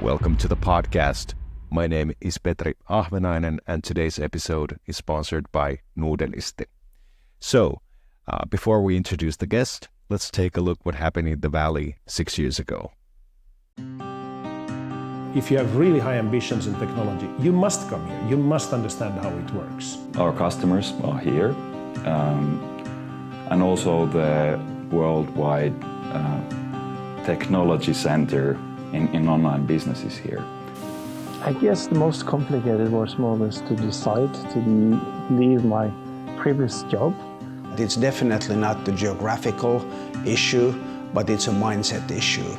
Welcome to the podcast. My name is Petri Ahvenainen and today's episode is sponsored by Nuudelisti. So, before we introduce the guest, let's take a look what happened in the Valley 6 years ago. If you have really high ambitions in technology, you must come here. You must understand how it works. Our customers are here, and also the worldwide technology center in online business is here. I guess the most complicated was more or less to decide to leave my previous job. It's definitely not the geographical issue, but it's a mindset issue.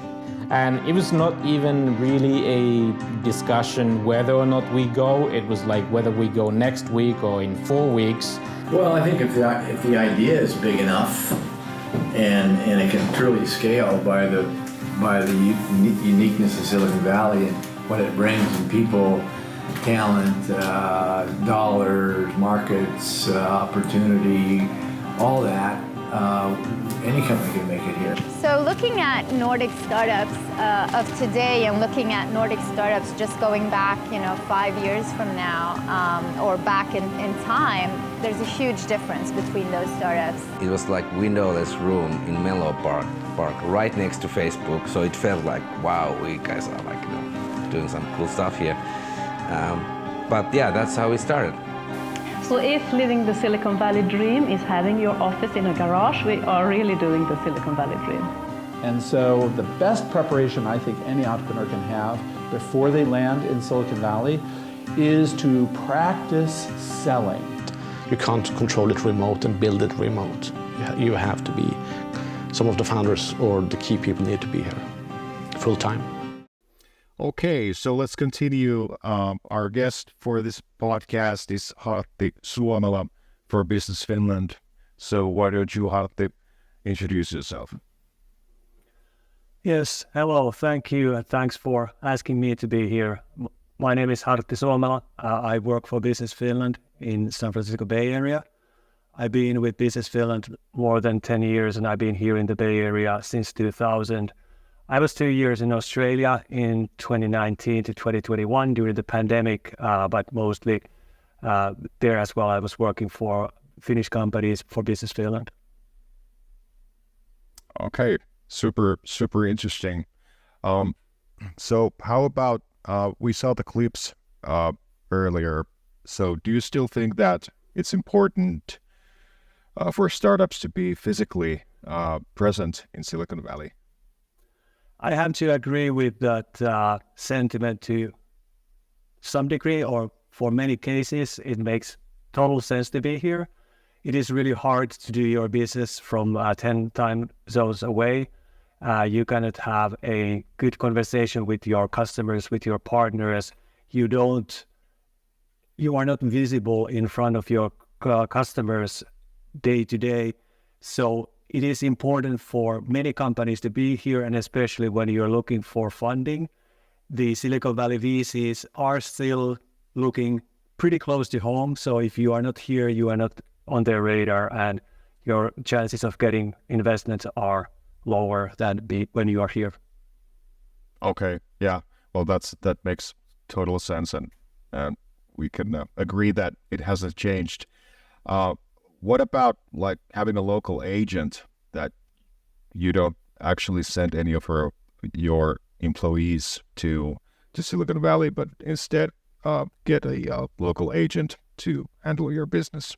And it was not even really a discussion whether or not we go. It was like whether we go next week or in 4 weeks. Well, I think if the idea is big enough and it can truly scale by the uniqueness of Silicon Valley and what it brings in people, talent, dollars, markets, opportunity, all that, any company can make it here. So looking at Nordic startups of today and looking at Nordic startups just going back, 5 years from now or back in time, there's a huge difference between those startups. It was like windowless room in Menlo Park right next to Facebook, so it felt like, wow, we guys are like, doing some cool stuff here. But yeah, that's how we started. So if living the Silicon Valley dream is having your office in a garage, we are really doing the Silicon Valley dream. And so the best preparation I think any entrepreneur can have before they land in Silicon Valley is to practice selling. You can't control it remote and build it remote. You have to be, some of the founders or the key people need to be here full time. Okay, so let's continue. Our guest for this podcast is Hartti Suomela for Business Finland. So why don't you, Hartti, introduce yourself? Yes, hello, thank you, and thanks for asking me to be here. My name is Hartti Suomela. I work for Business Finland in San Francisco Bay Area. I've been with Business Finland more than 10 years, and I've been here in the Bay Area since 2000. I was 2 years in Australia in 2019 to 2021 during the pandemic, but mostly there as well. I was working for Finnish companies for Business Finland. Okay, super interesting. So how about, we saw the clips earlier. So do you still think that it's important for startups to be physically present in Silicon Valley? I have to agree with that sentiment to some degree, or for many cases, it makes total sense to be here. It is really hard to do your business from 10 time zones away. You cannot have a good conversation with your customers, with your partners. You are not visible in front of your customers day to day. So it is important for many companies to be here, and especially when you're looking for funding. The Silicon Valley VCs are still looking pretty close to home. So if you are not here, you are not on their radar, and your chances of getting investments are lower than when you are here. Okay, yeah. Well, that makes total sense, and we can agree that it hasn't changed. What about like having a local agent that you don't actually send any of your employees to Silicon Valley, but instead get a local agent to handle your business?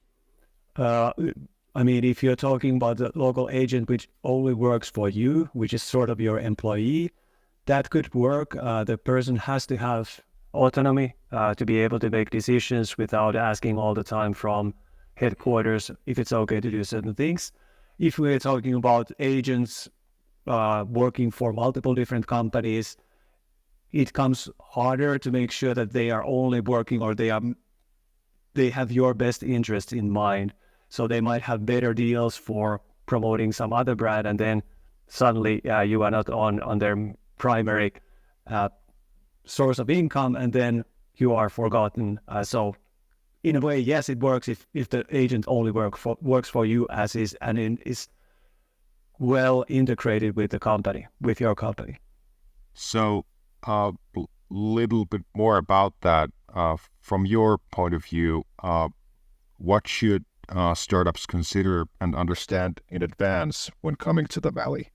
If you're talking about the local agent which only works for you, which is sort of your employee, that could work. The person has to have autonomy to be able to make decisions without asking all the time from headquarters if it's okay to do certain things. If we're talking about agents working for multiple different companies, it comes harder to make sure that they are only working, or they have your best interest in mind. So they might have better deals for promoting some other brand, and then suddenly you are not on their primary source of income, and then you are forgotten. So in a way, yes, it works if the agent only works for you as is, and is well integrated with the company, with your company. So little bit more about that from your point of view? What should startups consider and understand in advance when coming to the Valley?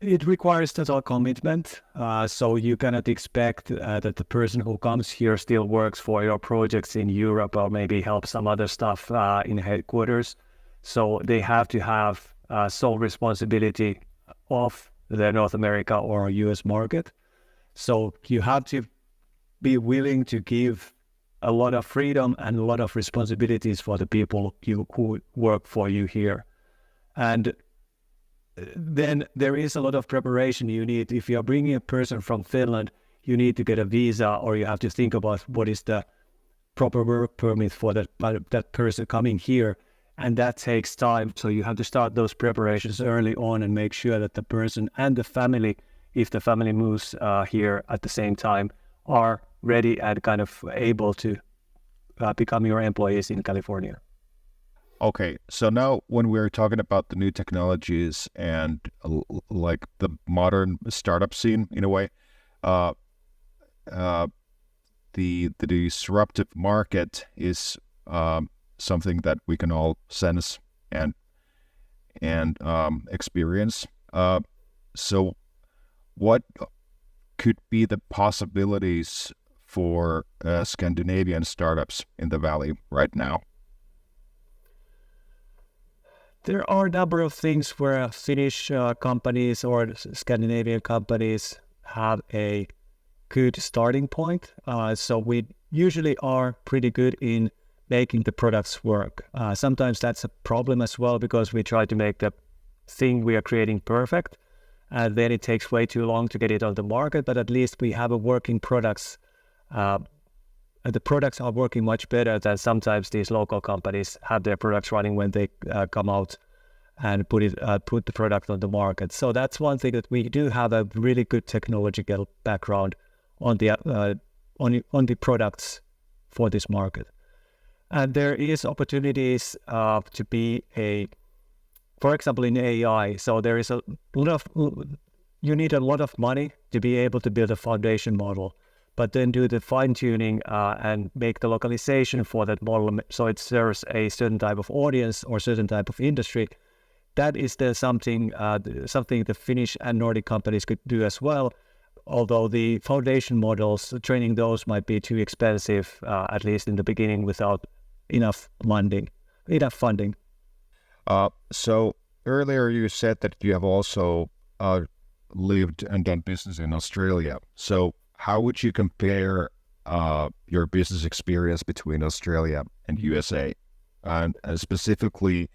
It requires total commitment. So you cannot expect that the person who comes here still works for your projects in Europe or maybe helps some other stuff in headquarters. So they have to have sole responsibility of the North America or US market. So you have to be willing to give a lot of freedom and a lot of responsibilities for the people who work for you here. And then there is a lot of preparation you need. If you're bringing a person from Finland, you need to get a visa, or you have to think about what is the proper work permit for that person coming here. And that takes time. So you have to start those preparations early on and make sure that the person and the family, if the family moves here at the same time, are ready and kind of able to become your employees in California. Okay, so now when we're talking about the new technologies and like the modern startup scene in a way, the disruptive market is something that we can all sense and experience. So what could be the possibilities for Scandinavian startups in the Valley right now? There are a number of things where Finnish companies or Scandinavian companies have a good starting point. So we usually are pretty good in making the products work. Sometimes that's a problem as well because we try to make the thing we are creating perfect, and then it takes way too long to get it on the market, but at least we have a working products. The products are working much better than sometimes these local companies have their products running when they come out and put the product on the market. So that's one thing, that we do have a really good technological background on the products for this market. And there is opportunities to be for example, in AI. So there is you need a lot of money to be able to build a foundation model, but then do the fine tuning and make the localization for that model so it serves a certain type of audience or certain type of industry. That is something the Finnish and Nordic companies could do as well. Although the foundation models, training those might be too expensive, at least in the beginning, without enough funding. So earlier you said that you have also lived and done business in Australia. So how would you compare your business experience between Australia and USA? And specifically,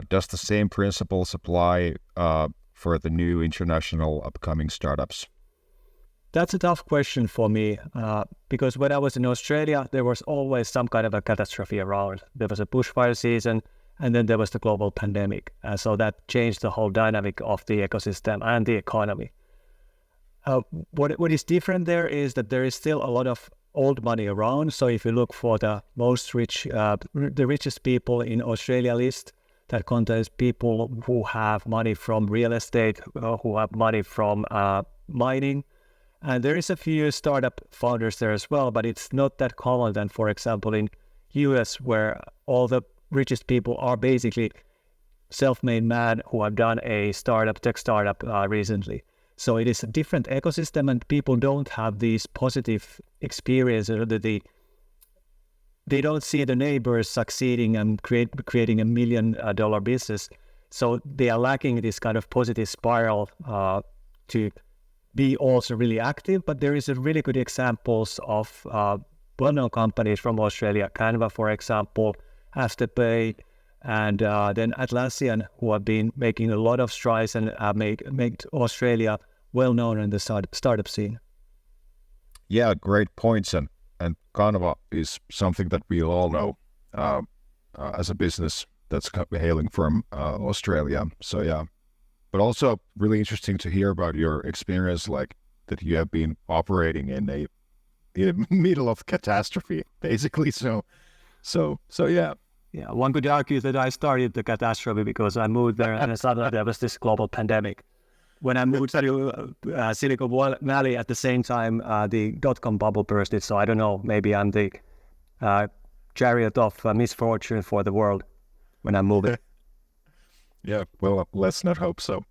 does the same principles apply for the new international upcoming startups? That's a tough question for me because when I was in Australia, there was always some kind of a catastrophe around. There was a bushfire season, and then there was the global pandemic. So that changed the whole dynamic of the ecosystem and the economy. What is different there is that there is still a lot of old money around. So if you look for the the richest people in Australia list, that contains people who have money from real estate, who have money from mining. And there is a few startup founders there as well, but it's not that common than, for example, in US, where all the richest people are basically self-made men who have done a tech startup recently. So it is a different ecosystem, and people don't have these positive experiences. They don't see the neighbors succeeding and creating $1 million business. So they are lacking this kind of positive spiral to be also really active. But there is a really good examples of well-known companies from Australia, Canva, for example, Afterpay, and then Atlassian, who have been making a lot of strides and make Australia well-known in the startup scene. Yeah, great points. And Canva is something that we all know as a business that's hailing from Australia. So yeah, but also really interesting to hear about your experience, like that you have been operating in the middle of catastrophe, basically. So yeah. Yeah, one could argue that I started the catastrophe because I moved there and suddenly there was this global pandemic. When I moved to Silicon Valley at the same time, the dot-com bubble bursted. So I don't know, maybe I'm the chariot of misfortune for the world when I moved. Yeah, well, let's not hope so.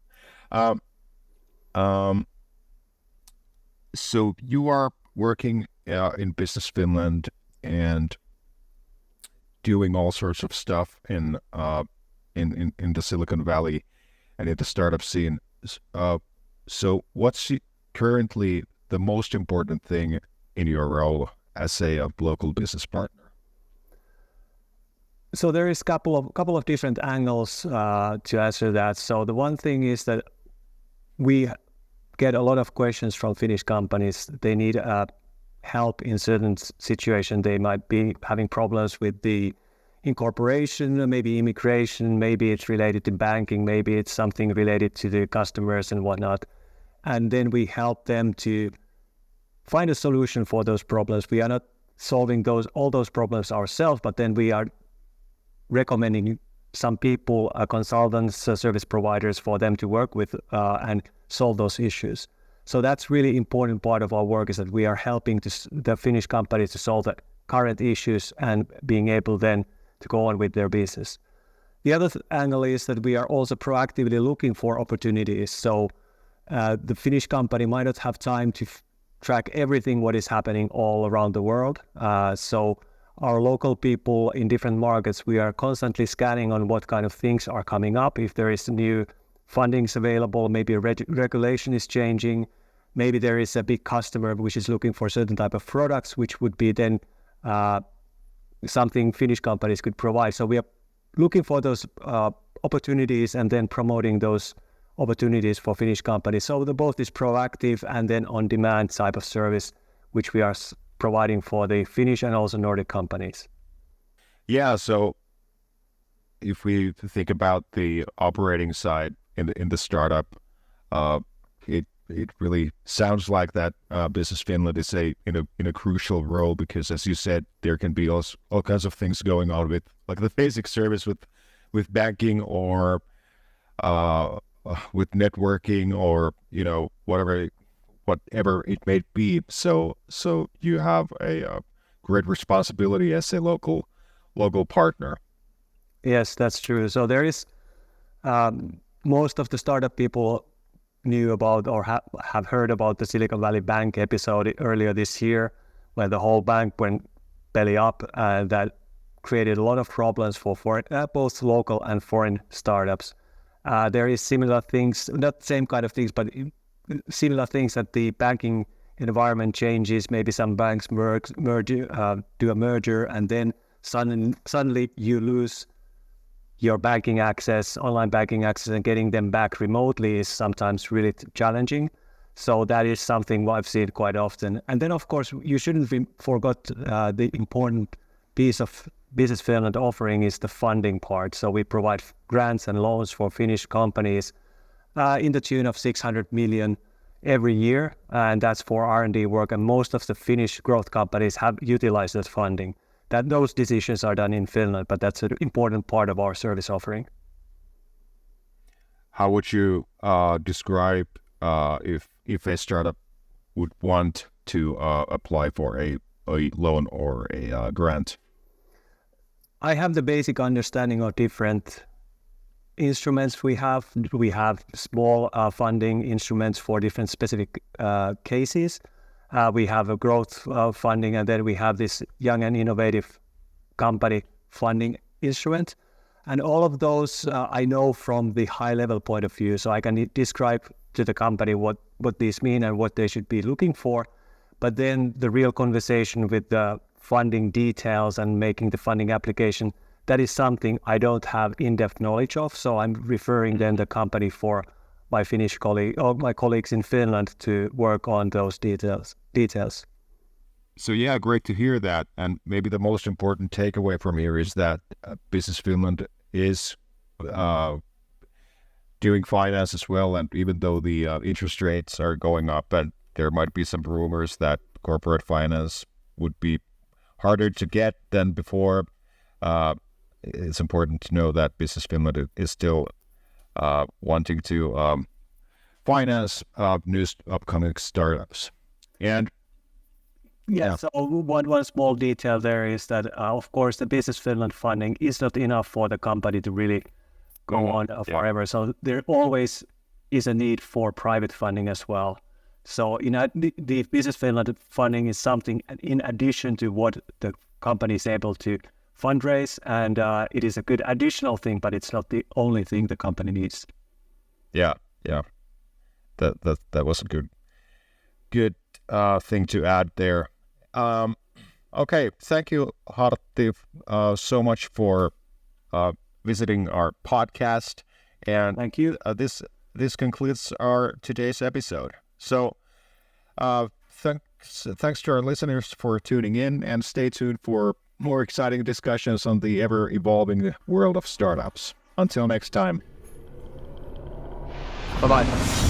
So you are working in Business Finland and doing all sorts of stuff in the Silicon Valley and in the startup scene. So what's currently the most important thing in your role as a local business partner? So there is couple of different angles to answer that. So the one thing is that we get a lot of questions from Finnish companies. They need help in certain situations. They might be having problems with the incorporation, maybe immigration, maybe it's related to banking, maybe it's something related to the customers and whatnot. And then we help them to find a solution for those problems. We are not solving all those problems ourselves, but then we are recommending some people, consultants, service providers for them to work with and solve those issues. So that's really important part of our work, is that we are helping the Finnish companies to solve the current issues and being able then to go on with their business. The other angle is that we are also proactively looking for opportunities. So the Finnish company might not have time to track everything what is happening all around the world. So our local people in different markets, we are constantly scanning on what kind of things are coming up. If there is new fundings available, maybe a regulation is changing, maybe there is a big customer which is looking for certain type of products, which would be then something Finnish companies could provide. So we are looking for those opportunities and then promoting those opportunities for Finnish companies. So both is proactive and then on-demand type of service, which we are providing for the Finnish and also Nordic companies. Yeah, so if we think about the operating side in the startup, it really sounds like that Business Finland is in a crucial role, because, as you said, there can be all kinds of things going on with like the basic service with banking or with networking, or whatever it may be. So you have a great responsibility as a local partner. Yes, that's true. So there is most of the startup people knew about or have heard about the Silicon Valley Bank episode earlier this year, where the whole bank went belly up, and that created a lot of problems for both local and foreign startups. There is similar things, not same kind of things, but similar things, that the banking environment changes. Maybe some banks do a merger, and then suddenly you lose your banking access, online banking access, and getting them back remotely is sometimes really challenging. So that is something I've seen quite often. And then, of course, you shouldn't forget the important piece of Business Finland offering is the funding part. So we provide grants and loans for Finnish companies in the tune of 600 million every year, and that's for R&D work. And most of the Finnish growth companies have utilized that funding. Those decisions are done in Finland, but that's an important part of our service offering. How would you describe if a startup would want to apply for a loan or a grant? I have the basic understanding of different instruments we have. We have small funding instruments for different specific cases. We have a growth funding, and then we have this young and innovative company funding instrument. And all of those I know from the high level point of view, so I can describe to the company what these mean and what they should be looking for. But then the real conversation with the funding details and making the funding application, that is something I don't have in-depth knowledge of. So I'm referring then the company for my Finnish colleague or my colleagues in Finland to work on those details. So yeah, great to hear that. And maybe the most important takeaway from here is that Business Finland is doing finance as well. And even though the interest rates are going up, and there might be some rumors that corporate finance would be harder to get than before, it's important to know that Business Finland is still wanting to finance new upcoming startups. And yeah, so one small detail there is that, of course, the Business Finland funding is not enough for the company to really go on forever. So there always is a need for private funding as well. So the Business Finland funding is something in addition to what the company is able to fundraise, and it is a good additional thing, but it's not the only thing the company needs. Yeah. That was a good thing to add there. Okay, thank you, Hartti, so much for visiting our podcast. And thank you. This concludes our today's episode. So thanks to our listeners for tuning in, and stay tuned for more exciting discussions on the ever-evolving world of startups. Until next time. Bye-bye.